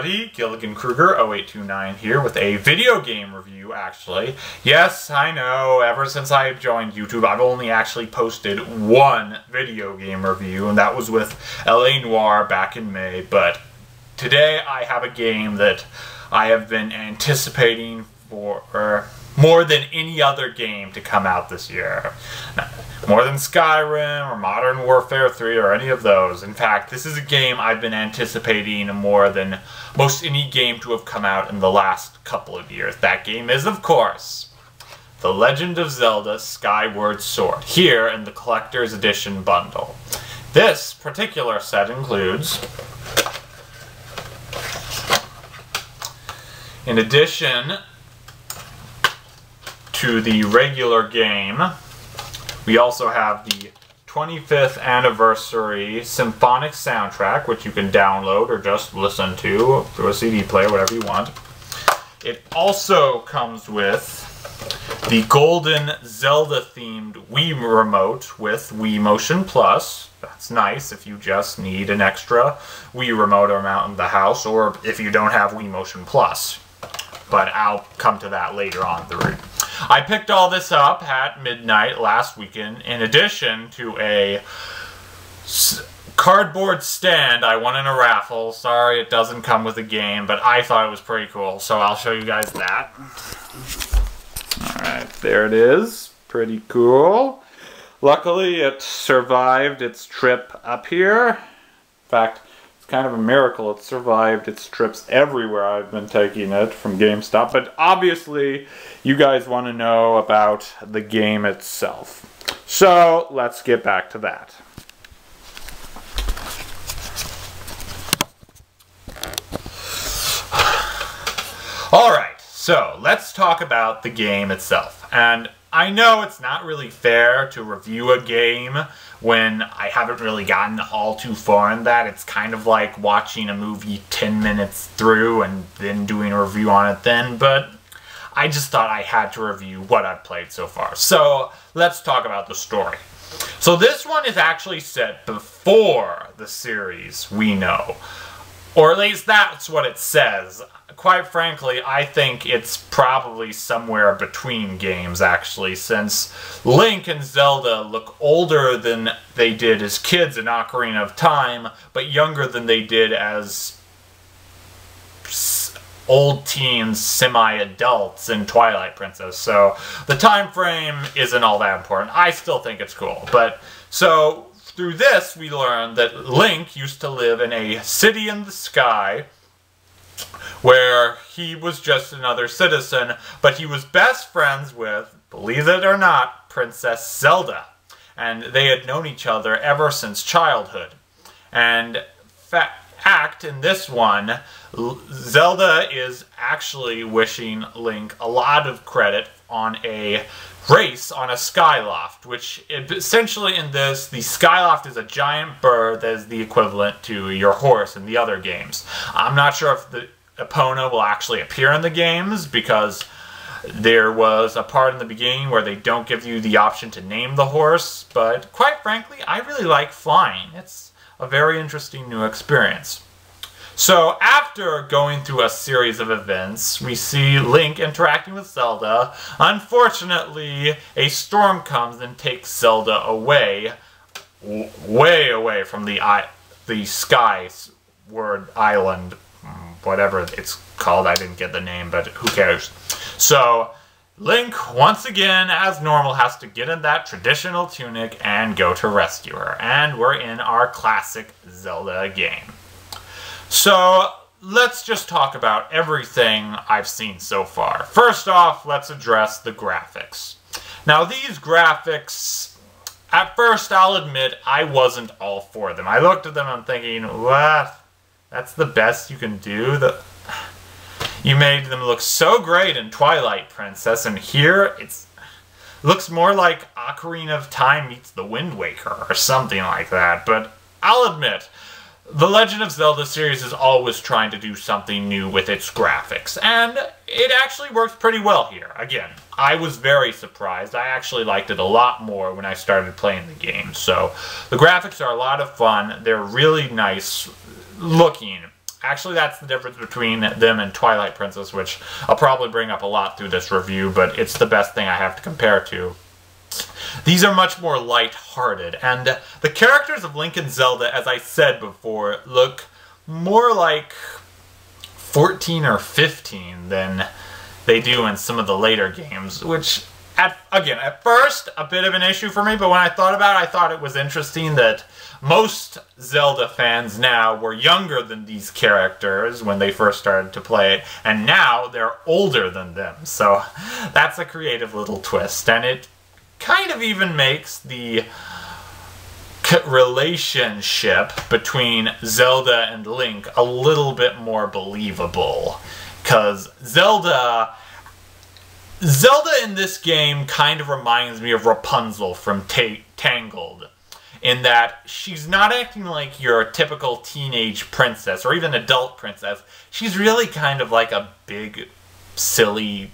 everybody, Gilligan Kruger 0829 here with a video game review, actually. Yes, I know, ever since I joined YouTube, I've only actually posted one video game review, and that was with LA Noire back in May, but today I have a game that I have been anticipating for more than any other game to come out this year. More than Skyrim or Modern Warfare 3 or any of those. In fact, this is a game I've been anticipating more than most any game to have come out in the last couple of years. That game is, of course, The Legend of Zelda Skyward Sword, here in the Collector's Edition bundle. This particular set includes, in addition to the regular game, we also have the 25th anniversary symphonic soundtrack, which you can download or just listen to through a CD player, whatever you want. It also comes with the golden Zelda-themed Wii remote with Wii Motion Plus. That's nice if you just need an extra Wii remote around in the house, or if you don't have Wii Motion Plus. But I'll come to that later on the route. I picked all this up at midnight last weekend, in addition to a cardboard stand I won in a raffle. Sorry it doesn't come with a game, but I thought it was pretty cool, so I'll show you guys that. Alright, there it is. Pretty cool. Luckily, it survived its trip up here. In fact, kind of a miracle it survived its trips everywhere I've been taking it from GameStop, but obviously you guys want to know about the game itself. So let's get back to that. Alright, so let's talk about the game itself. And I know it's not really fair to review a game when I haven't really gotten all too far in that. It's kind of like watching a movie 10 minutes through and then doing a review on it then, but I just thought I had to review what I've played so far. So let's talk about the story. So this one is actually set before the series we know, or at least that's what it says. Quite frankly, I think it's probably somewhere between games, actually, since Link and Zelda look older than they did as kids in Ocarina of Time, but younger than they did as old teens, semi-adults in Twilight Princess. So the time frame isn't all that important. I still think it's cool. But so through this, we learn that Link used to live in a city in the sky, where he was just another citizen, but he was best friends with, believe it or not, Princess Zelda. And they had known each other ever since childhood. And in this one, Zelda is actually wishing Link a lot of credit on a race on a skyloft, which essentially in this, the skyloft is a giant bird that is the equivalent to your horse in the other games. I'm not sure if the Epona will actually appear in the games, because there was a part in the beginning where they don't give you the option to name the horse, but quite frankly, I really like flying. It's a very interesting new experience. So after going through a series of events, we see Link interacting with Zelda. Unfortunately, a storm comes and takes Zelda away, way away from the Skyward Island, whatever it's called. I didn't get the name, but who cares? So Link, once again, as normal, has to get in that traditional tunic and go to rescue her. And we're in our classic Zelda game. So let's just talk about everything I've seen so far. First off, let's address the graphics. Now these graphics, at first I'll admit I wasn't all for them. I looked at them and I'm thinking, what? That's the best you can do? You made them look so great in Twilight Princess, and here it looks more like Ocarina of Time meets The Wind Waker or something like that. But I'll admit, The Legend of Zelda series is always trying to do something new with its graphics, and it actually works pretty well here. Again, I was very surprised. I actually liked it a lot more when I started playing the game. So the graphics are a lot of fun. They're really nice looking. Actually, that's the difference between them and Twilight Princess, which I'll probably bring up a lot through this review, but it's the best thing I have to compare to. These are much more light-hearted, and the characters of Link and Zelda, as I said before, look more like 14 or 15 than they do in some of the later games, which, at first, a bit of an issue for me, but when I thought about it, I thought it was interesting that most Zelda fans now were younger than these characters when they first started to play it, and now they're older than them. So that's a creative little twist, and it kind of even makes the relationship between Zelda and Link a little bit more believable, because Zelda in this game kind of reminds me of Rapunzel from Tangled, in that she's not acting like your typical teenage princess or even adult princess. She's really kind of like a big, silly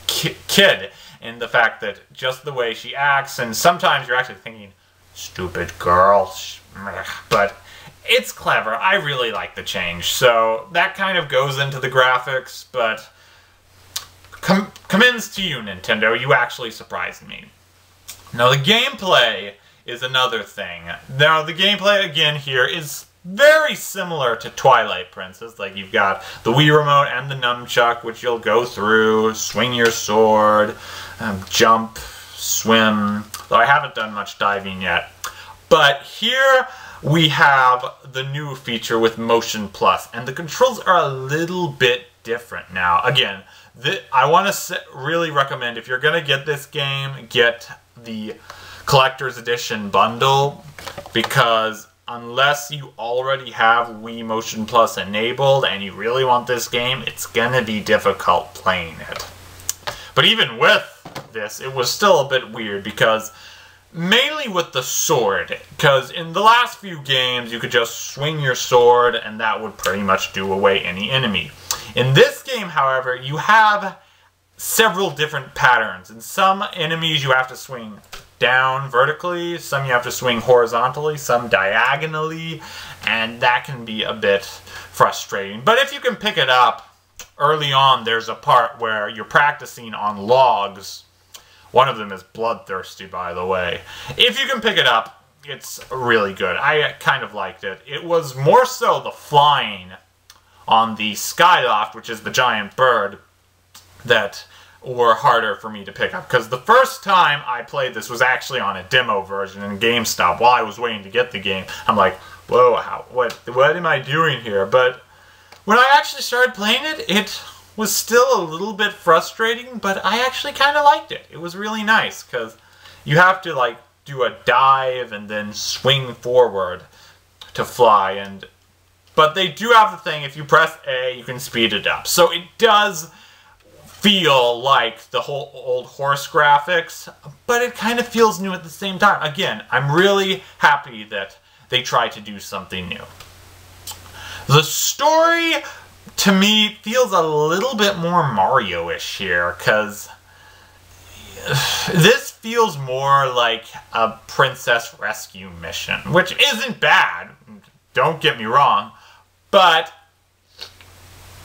kid in the fact that just the way she acts, and sometimes you're actually thinking, stupid girl, but it's clever. I really like the change. So that kind of goes into the graphics, but commends to you, Nintendo. You actually surprised me. Now the gameplay is another thing. Now the gameplay again here is very similar to Twilight Princess. Like, you've got the Wii Remote and the nunchuck, which you'll go through, swing your sword, jump, swim, though I haven't done much diving yet. But here we have the new feature with Motion Plus, and the controls are a little bit different now. Again, I want to really recommend, if you're going to get this game, get the Collector's Edition bundle, because unless you already have Wii Motion Plus enabled and you really want this game, it's going to be difficult playing it. But even with this, it was still a bit weird, because mainly with the sword, because in the last few games you could just swing your sword and that would pretty much do away any enemy. In this game, however, you have several different patterns, and some enemies you have to swing down vertically, some you have to swing horizontally, some diagonally, and that can be a bit frustrating. But if you can pick it up early on, there's a part where you're practicing on logs. One of them is bloodthirsty, by the way. If you can pick it up, it's really good. I kind of liked it. It was more so the flying on the Skyloft, which is the giant bird, that were harder for me to pick up. Because the first time I played this was actually on a demo version in GameStop. While I was waiting to get the game, I'm like, whoa, what am I doing here? But when I actually started playing it, it was still a little bit frustrating, but I actually kind of liked it. It was really nice, because you have to, like, do a dive and then swing forward to fly. But they do have the thing, if you press A, you can speed it up. So it does feel like the whole old horse graphics, but it kind of feels new at the same time. Again, I'm really happy that they tried to do something new. The story, to me, feels a little bit more Mario-ish here, because this feels more like a princess rescue mission, which isn't bad, don't get me wrong, but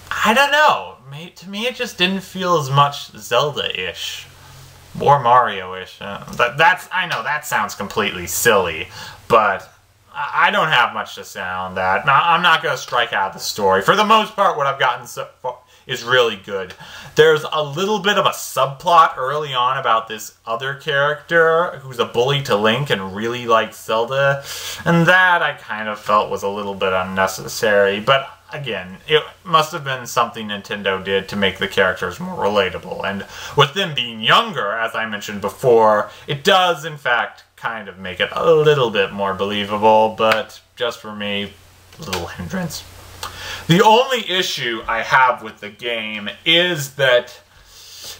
I don't know. To me, it just didn't feel as much Zelda-ish, more Mario-ish. I know that sounds completely silly, but I don't have much to say on that. Now, I'm not going to strike out the story. For the most part, what I've gotten so far is really good. There's a little bit of a subplot early on about this other character who's a bully to Link and really likes Zelda, and that I kind of felt was a little bit unnecessary, but again, it must have been something Nintendo did to make the characters more relatable, and with them being younger, as I mentioned before, it does, in fact, kind of make it a little bit more believable, but just for me, a little hindrance. The only issue I have with the game is that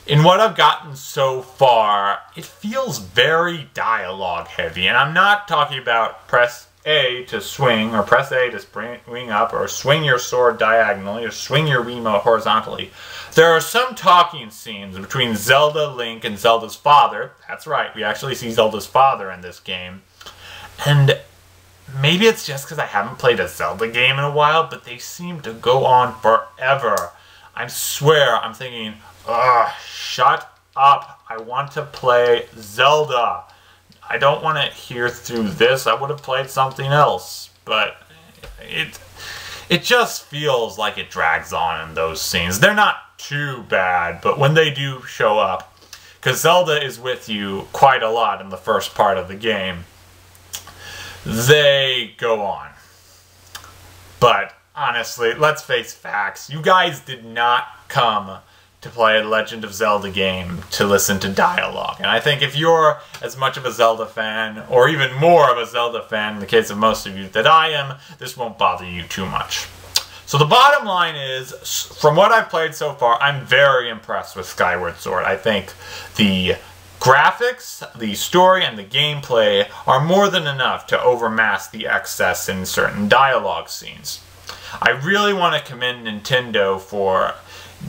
in what I've gotten so far, it feels very dialogue heavy, and I'm not talking about press A to swing, or press A to swing up, or swing your sword diagonally, or swing your Wiimote horizontally. There are some talking scenes between Zelda, Link, and Zelda's father. That's right, we actually see Zelda's father in this game. And maybe it's just because I haven't played a Zelda game in a while, but they seem to go on forever. I swear, I'm thinking, ugh, shut up. I want to play Zelda. I don't want to hear through this. I would have played something else, but it just feels like it drags on in those scenes. They're not too bad, but when they do show up, because Zelda is with you quite a lot in the first part of the game, they go on. But honestly, let's face facts. You guys did not come to play a Legend of Zelda game to listen to dialogue. And I think if you're as much of a Zelda fan, or even more of a Zelda fan in the case of most of you that I am, this won't bother you too much. So the bottom line is, from what I've played so far, I'm very impressed with Skyward Sword. I think the graphics, the story, and the gameplay are more than enough to overmask the excess in certain dialogue scenes. I really want to commend Nintendo for,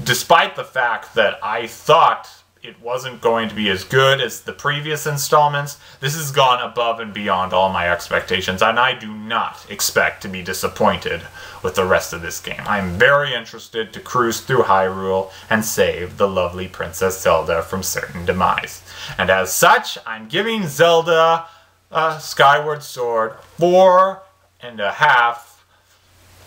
despite the fact that I thought it wasn't going to be as good as the previous installments, this has gone above and beyond all my expectations, and I do not expect to be disappointed with the rest of this game. I'm very interested to cruise through Hyrule and save the lovely Princess Zelda from certain demise. And as such, I'm giving Zelda Skyward Sword 4.5.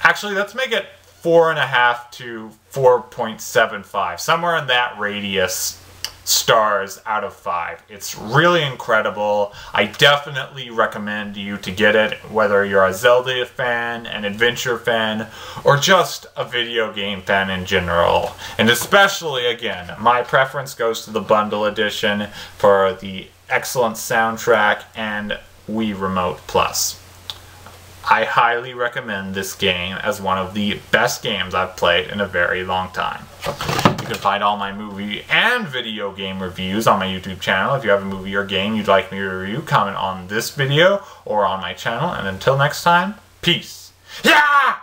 Actually, let's make it 4.5 to 4.75. Somewhere in that radius. Stars out of 5. It's really incredible. I definitely recommend you to get it, whether you're a Zelda fan, an adventure fan, or just a video game fan in general. And especially, again, my preference goes to the bundle edition for the excellent soundtrack and Wii Remote Plus. I highly recommend this game as one of the best games I've played in a very long time. You can find all my movie and video game reviews on my YouTube channel. If you have a movie or game you'd like me to review, comment on this video or on my channel. And until next time, peace. Yeah!